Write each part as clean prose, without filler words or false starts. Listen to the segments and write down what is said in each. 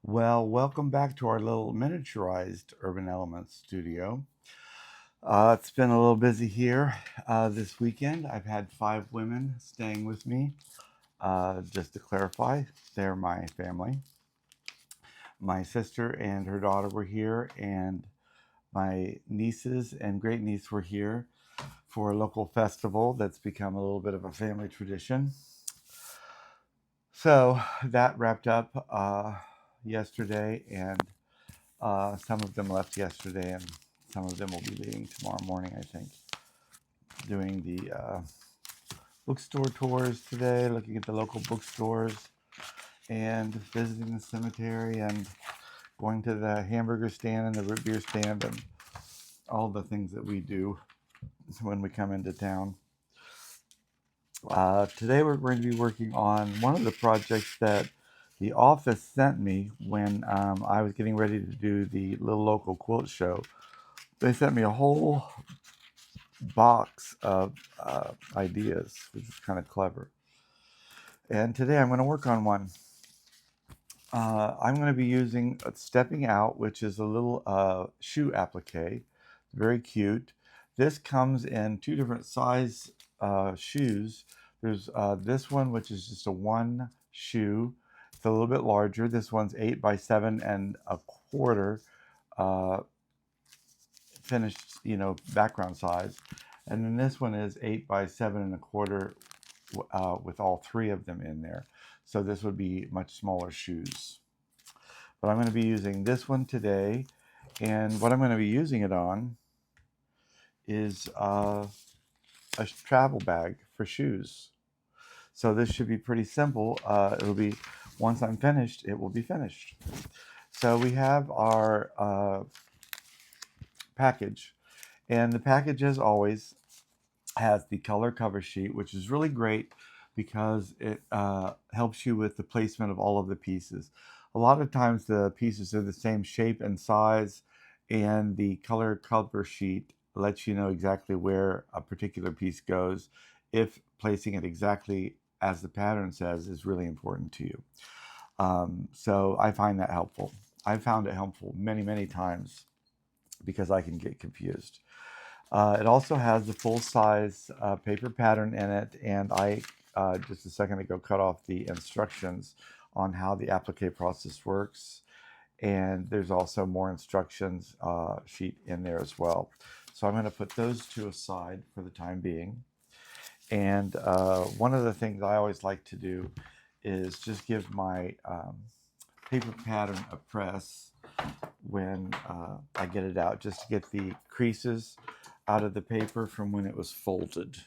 Well, welcome back to our little miniaturized Urban Elements studio. It's been a little busy here this weekend. I've had 5 women staying with me. Just to clarify, they're my family. My sister and her daughter were here, and my nieces and great niece were here for a local festival that's become a little bit of a family tradition. So that wrapped up yesterday, and some of them left yesterday, and some of them will be leaving tomorrow morning, I think. Doing the bookstore tours today, looking at the local bookstores, and visiting the cemetery, and going to the hamburger stand and the root beer stand, and all the things that we do when we come into town. Today we're going to be working on one of the projects that the office sent me when I was getting ready to do the little local quilt show. They sent me a whole box of ideas, which is kind of clever. And today I'm going to work on one. I'm going to be using Stepping Out, which is a little shoe applique. Very cute. This comes in 2 different size shoes. There's this one, which is just a one shoe. It's a little bit larger. This one's 8 by 7 1/4 finished, background size. And then this one is 8 by 7 1/4 with all 3 of them in there. So this would be much smaller shoes. But I'm going to be using this one today. And what I'm going to be using it on is a travel bag for shoes. So this should be pretty simple. It'll be, once I'm finished, it will be finished. So we have our package. And the package, as always, has the color cover sheet, which is really great because it helps you with the placement of all of the pieces. A lot of times the pieces are the same shape and size, and the color cover sheet lets you know exactly where a particular piece goes if placing it exactly as the pattern says is really important to you. So I find that helpful. I've found it helpful many, many times because I can get confused. It also has the full-size paper pattern in it, and I just a second ago cut off the instructions on how the applique process works. And there's also more instructions sheet in there as well. So I'm going to put those two aside for the time being. And one of the things I always like to do is just give my paper pattern a press when I get it out, just to get the creases out of the paper from when it was folded.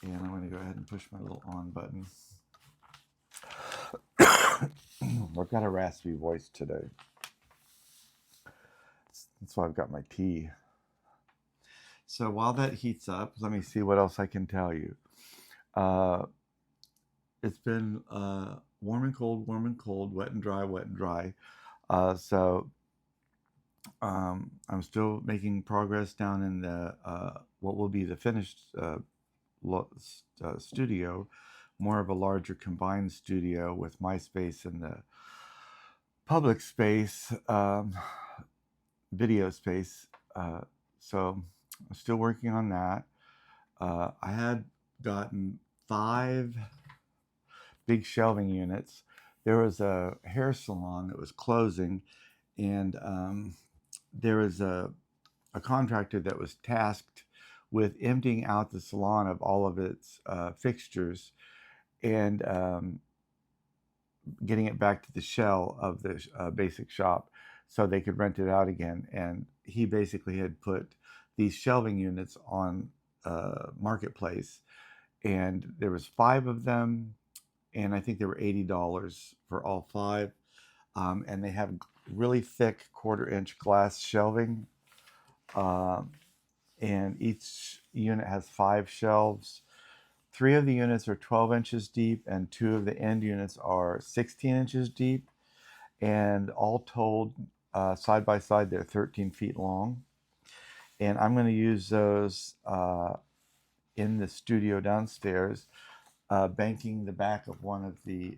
And I'm going to go ahead and push my little on button. I've got a raspy voice today. That's why I've got my tea. So while that heats up, let me see what else I can tell you. It's been warm and cold, wet and dry, wet and dry. So I'm still making progress down in the what will be the finished studio, more of a larger combined studio with my space and the public space, video space. So I'm still working on that. I had gotten 5 big shelving units. There was a hair salon that was closing, and there was a contractor that was tasked with emptying out the salon of all of its fixtures and getting it back to the shell of the basic shop so they could rent it out again. And he basically had put these shelving units on Marketplace, and there was 5 of them, and I think they were $80 for all 5. And they have really thick 1/4-inch glass shelving, and each unit has 5 shelves. 3 of the units are 12 inches deep, and 2 of the end units are 16 inches deep. And all told, side by side, they're 13 feet long. And I'm going to use those in the studio downstairs. banking the back of one of the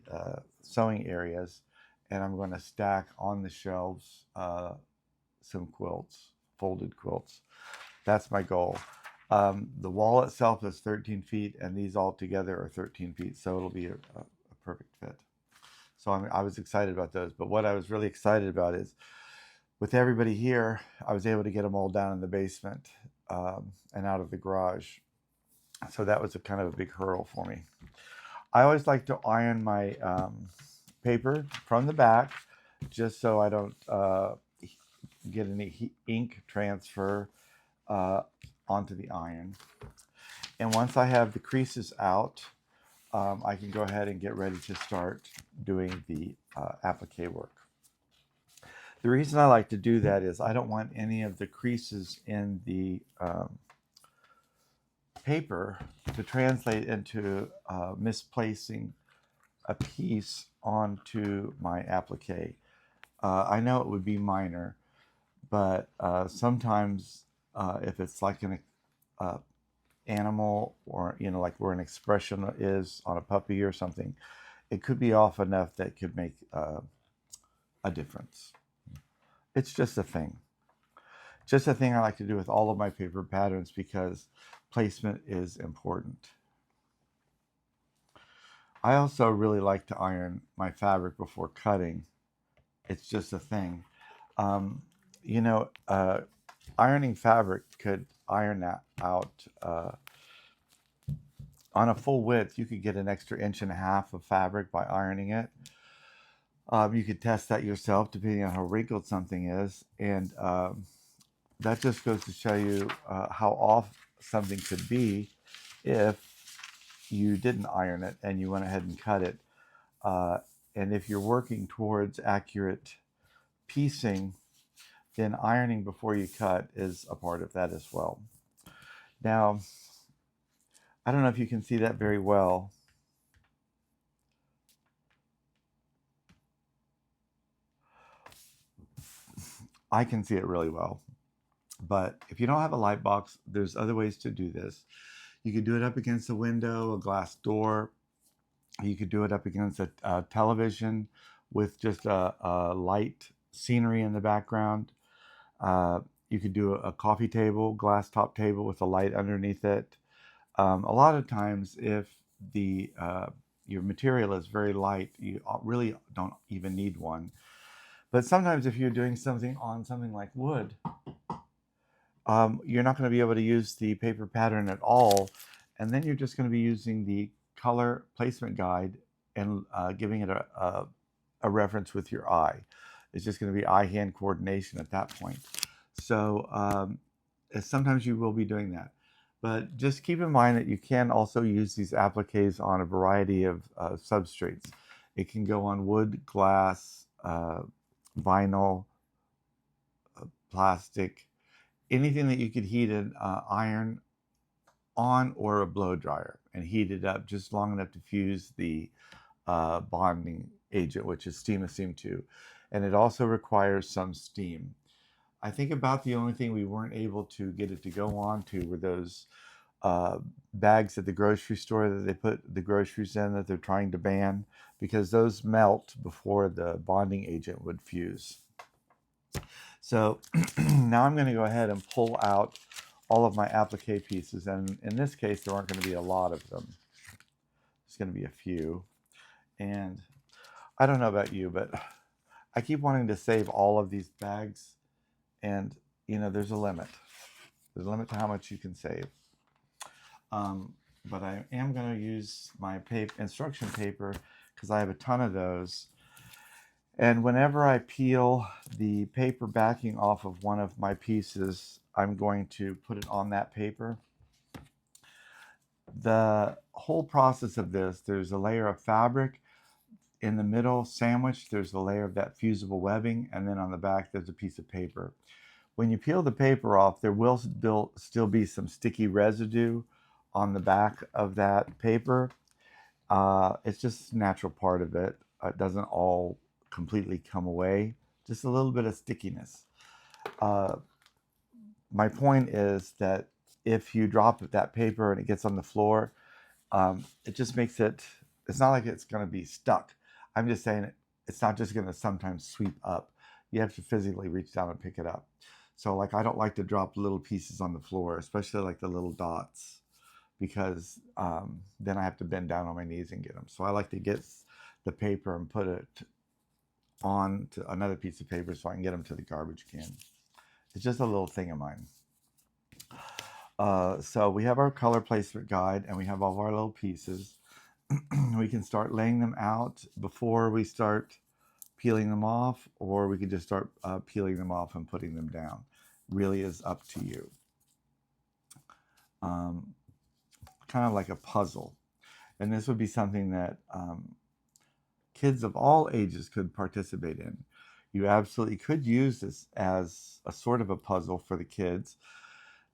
sewing areas, and I'm going to stack on the shelves some quilts, folded quilts. That's my goal. The wall itself is 13 feet, and these all together are 13 feet, so it'll be a perfect fit. So I was excited about those. But what I was really excited about is with everybody here, I was able to get them all down in the basement and out of the garage. So that was a kind of a big hurdle for me. I always like to iron my paper from the back just so I don't get any ink transfer onto the iron. And once I have the creases out, I can go ahead and get ready to start doing the applique work. The reason I like to do that is I don't want any of the creases in the paper to translate into misplacing a piece onto my applique. I know it would be minor, but sometimes if it's like an animal, or like where an expression is on a puppy or something, it could be off enough that could make a difference. It's just a thing. Just a thing I like to do with all of my paper patterns because placement is important. I also really like to iron my fabric before cutting. It's just a thing. Ironing fabric could iron that out. On a full width, you could get an extra 1.5 inches of fabric by ironing it. You could test that yourself depending on how wrinkled something is. And that just goes to show you how off something could be if you didn't iron it and you went ahead and cut it. And if you're working towards accurate piecing, then ironing before you cut is a part of that as well. Now, I don't know if you can see that very well. I can see it really well. But if you don't have a light box, there's other ways to do this. You could do it up against a window, a glass door. You could do it up against a television with just a light scenery in the background. You could do a coffee table, glass top table with a light underneath it. A lot of times, if the your material is very light, you really don't even need one. But sometimes if you're doing something on something like wood, you're not going to be able to use the paper pattern at all. And then you're just going to be using the color placement guide and giving it a reference with your eye. It's just going to be eye-hand coordination at that point. So sometimes you will be doing that. But just keep in mind that you can also use these appliques on a variety of substrates. It can go on wood, glass, vinyl, plastic, anything that you could heat an iron on, or a blow dryer and heat it up just long enough to fuse the bonding agent, which is steam 2. And it also requires some steam. I think about the only thing we weren't able to get it to go on to were those bags at the grocery store that they put the groceries in that they're trying to ban, because those melt before the bonding agent would fuse. So now I'm going to go ahead and pull out all of my applique pieces, and in this case there aren't going to be a lot of them. There's going to be a few, and I don't know about you, but I keep wanting to save all of these bags, and there's a limit. There's a limit to how much you can save. But I am going to use my instruction paper because I have a ton of those. And whenever I peel the paper backing off of one of my pieces, I'm going to put it on that paper. The whole process of this, there's a layer of fabric. In the middle, sandwiched, there's a layer of that fusible webbing, and then on the back, there's a piece of paper. When you peel the paper off, there will still be some sticky residue on the back of that paper. It's just a natural part of it. It doesn't all completely come away, just a little bit of stickiness. My point is that if you drop that paper and it gets on the floor, it just makes it, it's not like it's going to be stuck. I'm just saying it's not just going to sometimes sweep up. You have to physically reach down and pick it up. So like I don't like to drop little pieces on the floor, especially like the little dots, because then I have to bend down on my knees and get them. So I like to get the paper and put it on to another piece of paper so I can get them to the garbage can. It's just a little thing of mine. So we have our color placement guide and we have all of our little pieces. We can start laying them out before we start peeling them off, or we could just start peeling them off and putting them down. Really is up to you. Kind of like a puzzle. And this would be something that kids of all ages could participate in. You absolutely could use this as a sort of a puzzle for the kids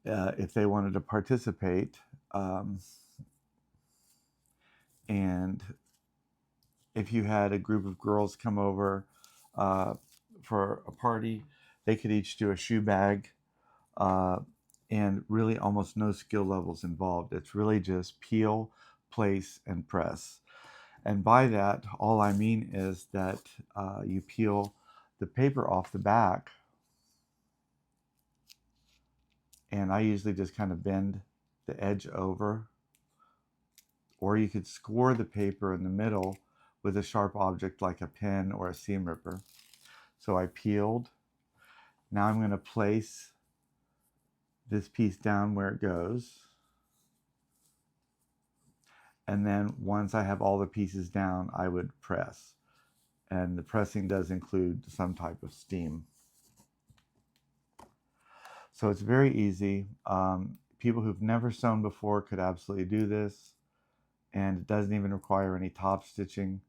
if they wanted to participate. And if you had a group of girls come over for a party, they could each do a shoe bag, and really almost no skill levels involved. It's really just peel, place, and press. And by that, all I mean is that you peel the paper off the back, and I usually just kind of bend the edge over, or you could score the paper in the middle with a sharp object like a pen or a seam ripper. So I peeled. Now I'm going to place this piece down where it goes. And then once I have all the pieces down, I would press. And the pressing does include some type of steam. So it's very easy. People who've never sewn before could absolutely do this. And it doesn't even require any top stitching.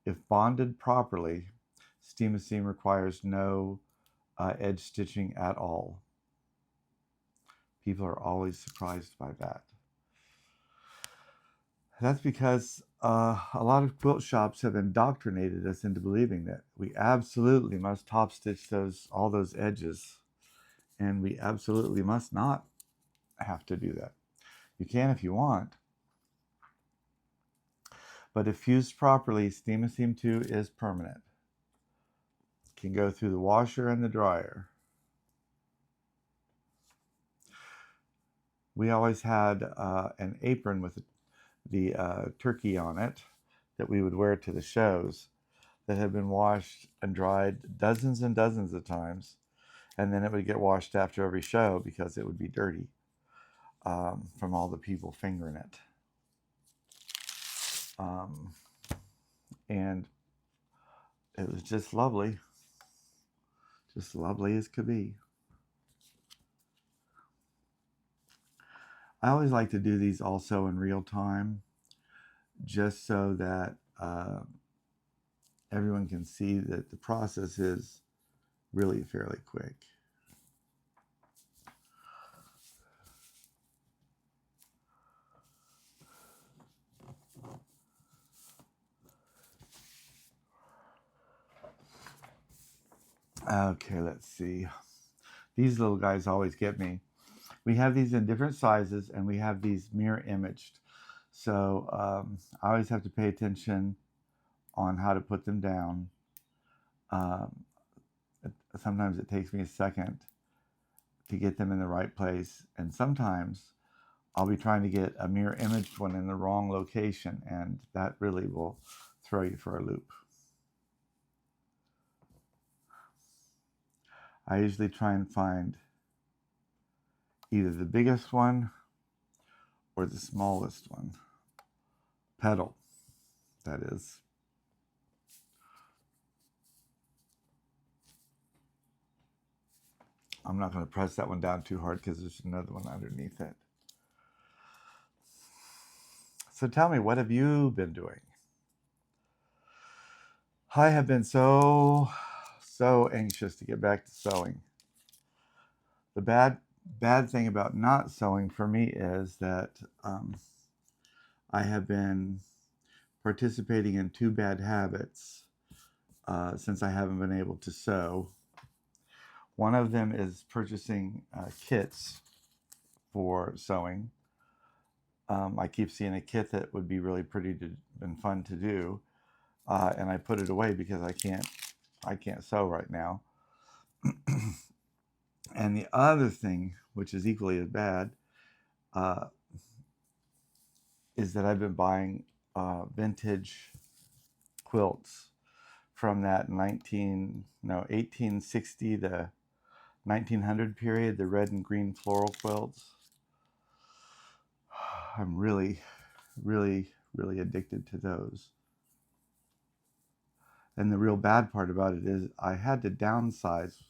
If bonded properly, steam seam requires no edge stitching at all. People are always surprised by that. That's because a lot of quilt shops have indoctrinated us into believing that we absolutely must top stitch all those edges, and we absolutely must not have to do that. You can if you want, but if fused properly, steam seam 2 is permanent. It can go through the washer and the dryer. We always had an apron with the turkey on it that we would wear to the shows that had been washed and dried dozens and dozens of times, and then it would get washed after every show because it would be dirty from all the people fingering it. And it was just lovely as could be. I always like to do these also in real time, just so that everyone can see that the process is really fairly quick. Okay, let's see. These little guys always get me. We have these in different sizes, and we have these mirror imaged. So I always have to pay attention on how to put them down. Sometimes it takes me a second to get them in the right place, and sometimes I'll be trying to get a mirror imaged one in the wrong location, and that really will throw you for a loop. I usually try and find either the biggest one or the smallest one. Petal, that is. I'm not going to press that one down too hard because there's another one underneath it. So tell me, what have you been doing? I have been so anxious to get back to sewing. The bad thing about not sewing for me is that I have been participating in 2 bad habits since I haven't been able to sew. One of them is purchasing kits for sewing. I keep seeing a kit that would be really pretty and fun to do, and I put it away because I can't sew right now. And the other thing, which is equally as bad, is that I've been buying vintage quilts from that 1860 to 1900 period, the red and green floral quilts. I'm really, really, really addicted to those. And the real bad part about it is I had to downsize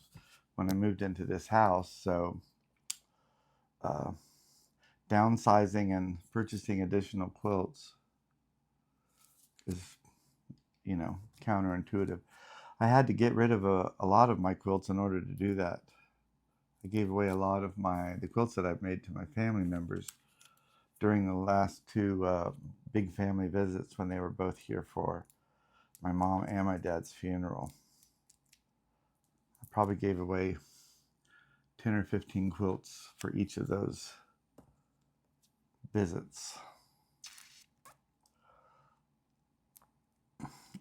when I moved into this house. So downsizing and purchasing additional quilts is, counterintuitive. I had to get rid of a lot of my quilts in order to do that. I gave away a lot of the quilts that I've made to my family members during the last two big family visits when they were both here for my mom and my dad's funeral. I probably gave away 10 or 15 quilts for each of those visits.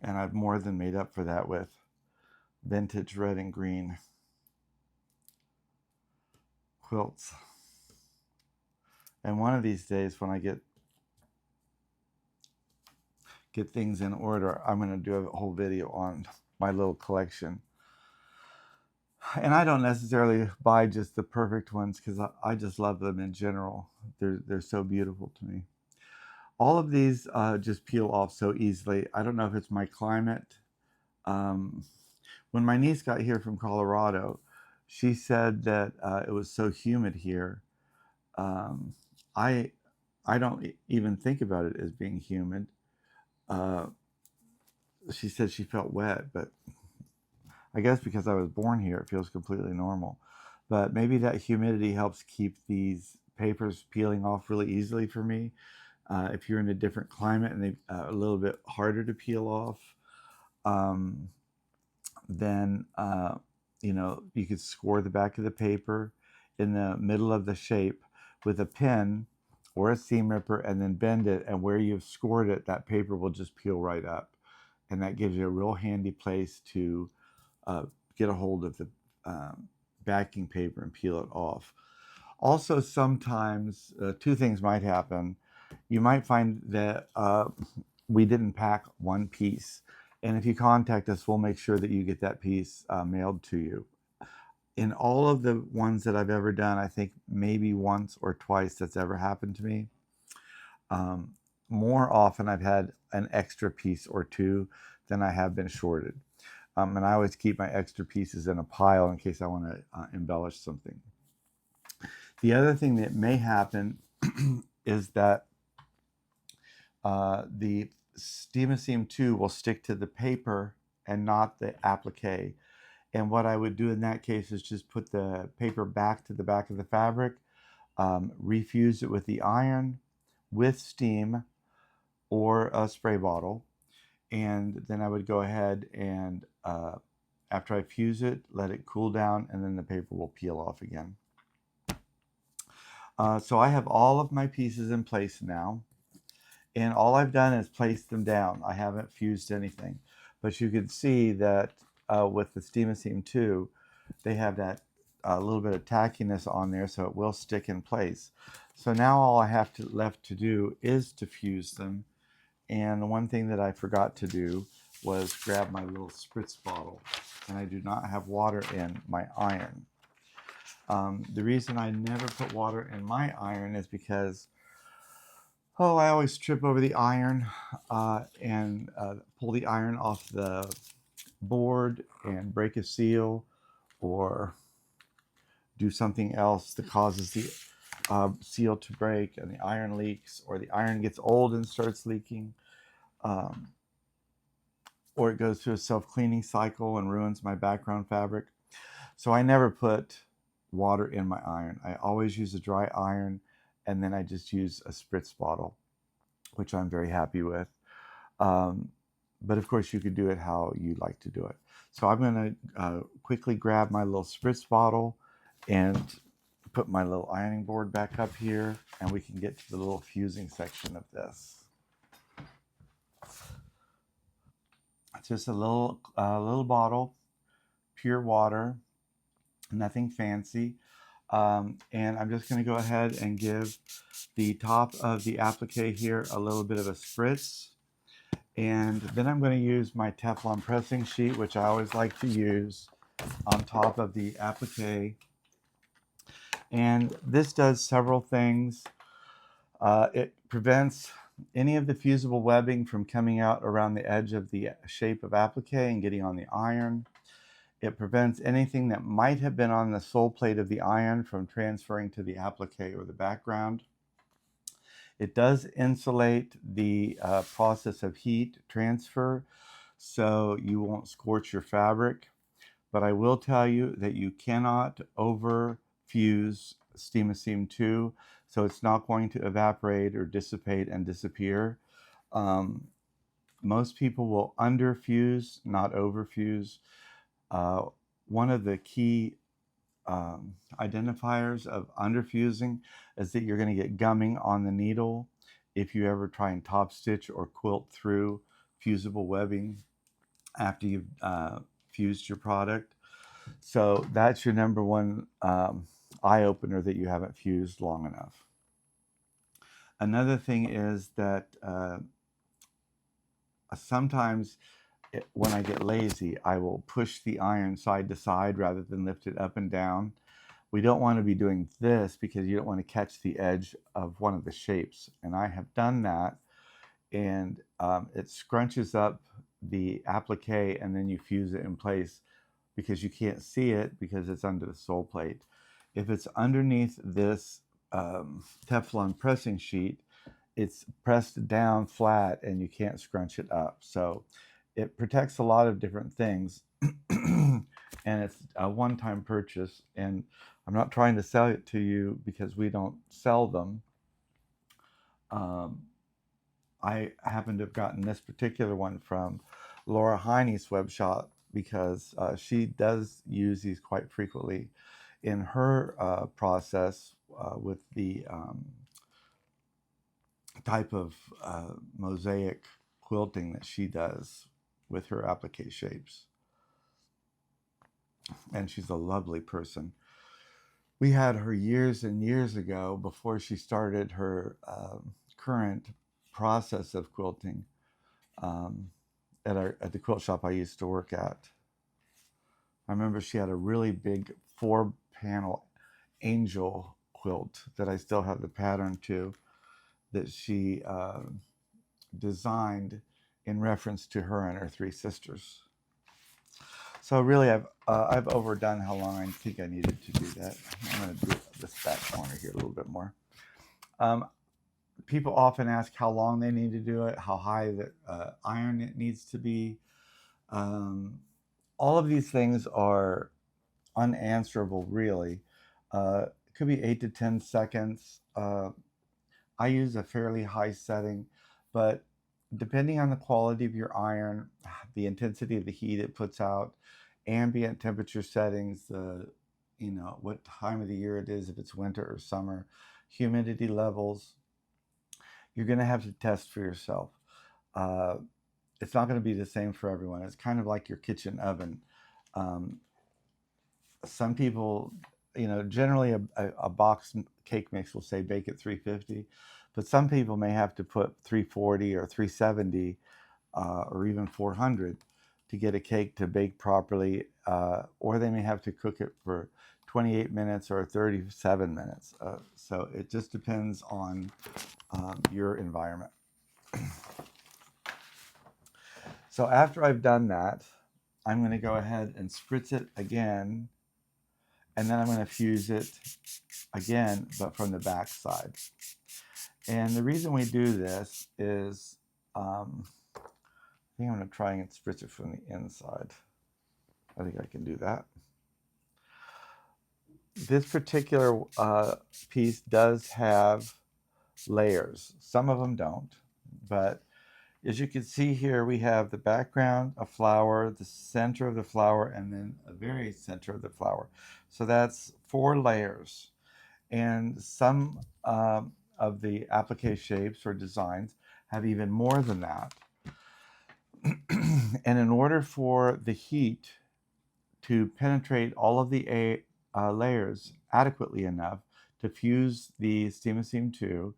And I've more than made up for that with vintage red and green quilts. And one of these days when I get things in order, I'm going to do a whole video on my little collection. And I don't necessarily buy just the perfect ones because I just love them in general. They're so beautiful to me. All of these just peel off so easily. I don't know if it's my climate. When my niece got here from Colorado, she said that it was so humid here. I don't even think about it as being humid. She said she felt wet, but I guess because I was born here, it feels completely normal. But maybe that humidity helps keep these papers peeling off really easily for me. If you're in a different climate and they're a little bit harder to peel off, then you could score the back of the paper in the middle of the shape with a pen or a seam ripper and then bend it, and where you've scored it, that paper will just peel right up. And that gives you a real handy place to get a hold of the backing paper and peel it off. Also, sometimes two things might happen. You might find that we didn't pack one piece. And if you contact us, we'll make sure that you get that piece mailed to you. In all of the ones that I've ever done, I think maybe once or twice that's ever happened to me. More often I've had an extra piece or two than I have been shorted. And I always keep my extra pieces in a pile in case I want to embellish something. The other thing that may happen is that the Steam 2 will stick to the paper and not the applique. And what I would do in that case is just put the paper back to the back of the fabric, refuse it with the iron, with steam, or a spray bottle. And then I would go ahead and after I fuse it, let it cool down, and then the paper will peel off again. So I have all of my pieces in place now, and all I've done is place them down. I haven't fused anything, but you can see that with the Steam 2, they have that little bit of tackiness on there, so it will stick in place. So now all I have left to do is to fuse them. And the one thing that I forgot to do was grab my little spritz bottle, and I do not have water in my iron. The reason I never put water in my iron is because, I always trip over the iron and pull the iron off the board and break a seal, or do something else that causes the seal to break and the iron leaks, or the iron gets old and starts leaking, or it goes through a self-cleaning cycle and ruins my background fabric. So I never put water in my iron. I always use a dry iron, and then I just use a spritz bottle, which I'm very happy with. But of course you could do it how you like to do it. So I'm going to quickly grab my little spritz bottle and put my little ironing board back up here, and we can get to the little fusing section of this. It's just a little bottle, pure water, nothing fancy. And I'm just going to go ahead and give the top of the applique here a little bit of a spritz. And then I'm going to use my Teflon pressing sheet, which I always like to use on top of the applique. And this does several things. It prevents any of the fusible webbing from coming out around the edge of the shape of applique and getting on the iron. It prevents anything that might have been on the sole plate of the iron from transferring to the applique or the background. It does insulate the process of heat transfer, so you won't scorch your fabric. But I will tell you that you cannot over fuse Steam-A-Seam 2, so it's not going to evaporate or dissipate and disappear. Most people will underfuse, not overfuse. One of the key identifiers of underfusing is that you're going to get gumming on the needle if you ever try and top stitch or quilt through fusible webbing after you've fused your product. So that's your number one eye opener, that you haven't fused long enough. Another thing is that sometimes when I get lazy, I will push the iron side to side rather than lift it up and down. We don't want to be doing this because you don't want to catch the edge of one of the shapes. And I have done that, and it scrunches up the applique, and then you fuse it in place because you can't see it because it's under the sole plate. If it's underneath this Teflon pressing sheet, it's pressed down flat and you can't scrunch it up. So it protects a lot of different things. And it's a one-time purchase, and I'm not trying to sell it to you because we don't sell them. I happen to have gotten this particular one from Laura Heine's web shop because she does use these quite frequently in her process with the type of mosaic quilting that she does with her applique shapes. And she's a lovely person. We had her years and years ago before she started her current process of quilting at the quilt shop I used to work at. I remember she had a really big 4-panel angel quilt that I still have the pattern to, that she designed in reference to her and her 3 sisters. So really, I've overdone how long I think I needed to do that. I'm going to do this back corner here a little bit more. People often ask how long they need to do it, how high the iron it needs to be. All of these things are unanswerable, really. It could be 8 to 10 seconds. I use a fairly high setting, but depending on the quality of your iron, the intensity of the heat it puts out, ambient temperature settings, what time of the year it is, if it's winter or summer, humidity levels, you're going to have to test for yourself. It's not going to be the same for everyone. It's kind of like your kitchen oven. Some people, generally a box cake mix will say bake at 350, but some people may have to put 340 or 370 or even 400 to get a cake to bake properly, or they may have to cook it for 28 minutes or 37 minutes. So it just depends on your environment. So after I've done that, I'm going to go ahead and spritz it again, and then I'm going to fuse it again, but from the back side. And the reason we do this is, I think I'm going to try and spritz it from the inside. I think I can do that. This particular piece does have layers. Some of them don't, but as you can see here, we have the background, a flower, the center of the flower, and then a very center of the flower. So that's 4 layers. And some of the applique shapes or designs have even more than that. And in order for the heat to penetrate all of the layers adequately enough to fuse the Steam 2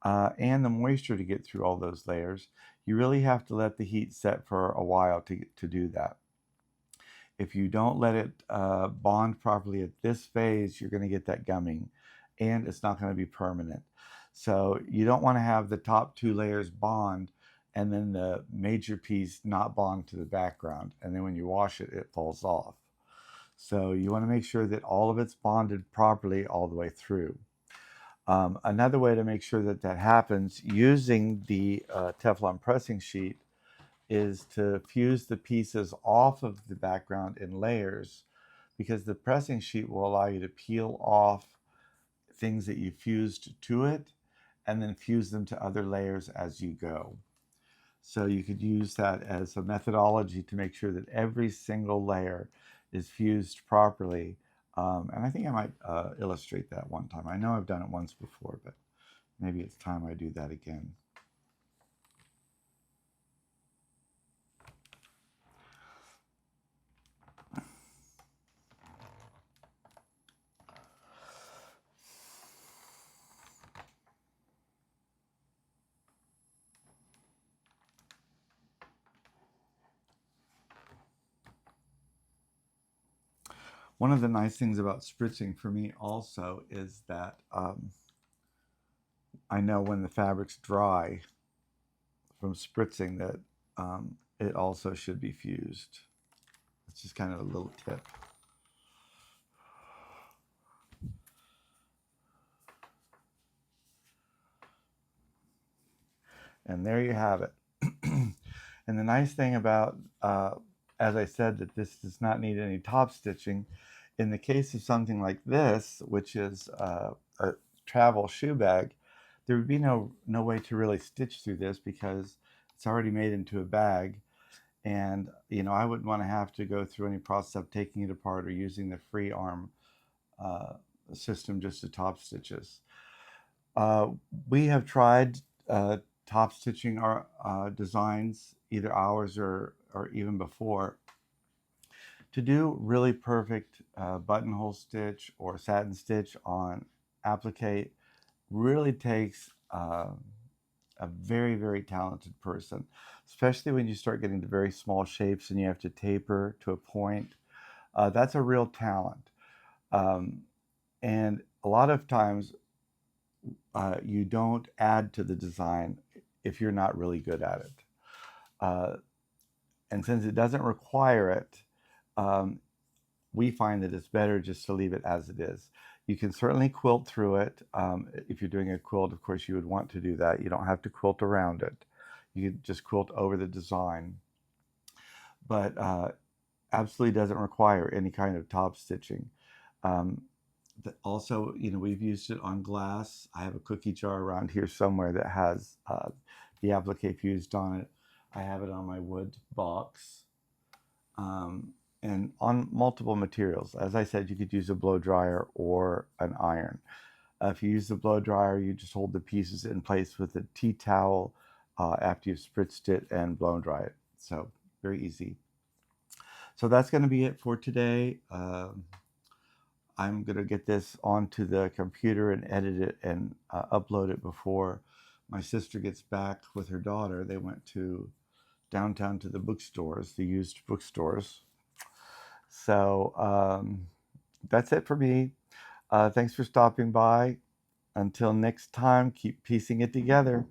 and the moisture to get through all those layers, you really have to let the heat set for a while to do that. If you don't let it bond properly at this phase, you're going to get that gumming, and it's not going to be permanent. So you don't want to have the top two layers bond and then the major piece not bond to the background, and then when you wash it, it falls off. So you want to make sure that all of it's bonded properly all the way through. Another way to make sure that that happens using the Teflon pressing sheet is to fuse the pieces off of the background in layers, because the pressing sheet will allow you to peel off things that you fused to it and then fuse them to other layers as you go. So you could use that as a methodology to make sure that every single layer is fused properly. And I think I might illustrate that one time. I know I've done it once before, but maybe it's time I do that again. One of the nice things about spritzing for me also is that I know when the fabric's dry from spritzing that it also should be fused. It's just kind of a little tip. And there you have it. And the nice thing about, as I said, that this does not need any top stitching. In the case of something like this, which is a travel shoe bag, there would be no way to really stitch through this because it's already made into a bag. And, you know, I wouldn't want to have to go through any process of taking it apart or using the free arm system just to top stitches. We have tried top stitching our designs, either ours or even before, to do really perfect buttonhole stitch or satin stitch on applique. Really takes a very, very talented person, especially when you start getting to very small shapes and you have to taper to a point. That's a real talent. And a lot of times you don't add to the design if you're not really good at it. And since it doesn't require it, we find that it's better just to leave it as it is. You can certainly quilt through it. If you're doing a quilt, of course, you would want to do that. You don't have to quilt around it. You can just quilt over the design. But absolutely doesn't require any kind of top stitching. Also, you know, we've used it on glass. I have a cookie jar around here somewhere that has the applique fused on it. I have it on my wood box. And on multiple materials. As I said, you could use a blow dryer or an iron. If you use the blow dryer, you just hold the pieces in place with a tea towel after you've spritzed it and blown dry it. So very easy. So that's going to be it for today. I'm going to get this onto the computer and edit it and upload it before my sister gets back with her daughter. They went to downtown to the bookstores, the used bookstores. So that's it for me. Thanks for stopping by. Until next time, keep piecing it together.